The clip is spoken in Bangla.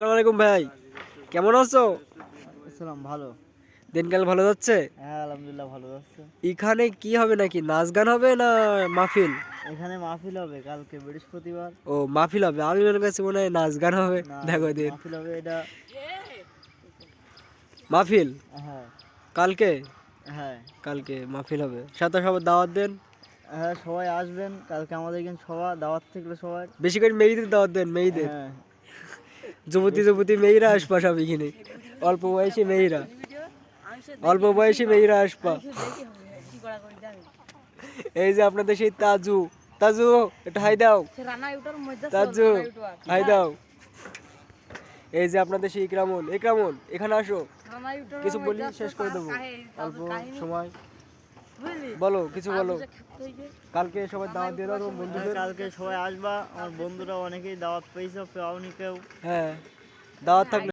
আসসালামু আলাইকুম ভাই, কেমন আছো? আসসালাম, ভালো। দিনকাল ভালো যাচ্ছে? হ্যাঁ, আলহামদুলিল্লাহ ভালো যাচ্ছে। এখানে কি হবে, নাকি নাচ গান হবে না মাহফিল? এখানে মাহফিল হবে কালকে বৃহস্পতিবার। ও, মাহফিল হবে। আমি মনে করছি মনে হয় নাচ গান হবে। না, দেখো দিন, মাহফিল হবে এটা। মাহফিল হ্যাঁ, কালকে। হ্যাঁ, কালকে মাহফিল হবে, সাথে সবার দাওয়াত দেন। হ্যাঁ, সবাই আসবেন কালকে আমাদের এখানে সবার দাওয়াত থাকলে সবার। বেশি করে মেয়েদের দাওয়াত দেন, মেয়েদের। হ্যাঁ, যুবতী যুবতী মেয়েরা আসবা সব এখানে। অল্প বয়সী মেয়েরা, অল্প বয়সী মেয়েরা আসবা। এই যে আপনাদের সেই তাজু, তাজু একটু হাই দাও। তাজু, হাই দাও। এই যে আপনাদের সেই ইকরামুল, ইকরামুল এখানে আসো, কিছু বলি শেষ করে দেবো। অল্প সময় বলো, কিছু বলো। কালকে সবাই দাওয়াত দিয়ে দাও তোমার বন্ধুদের। কালকে সবাই আসবা, আমার বন্ধুরা অনেকেই দাওয়াত পেয়েছে, পাওনি কেউ। হ্যাঁ, দাওয়াত থাকলে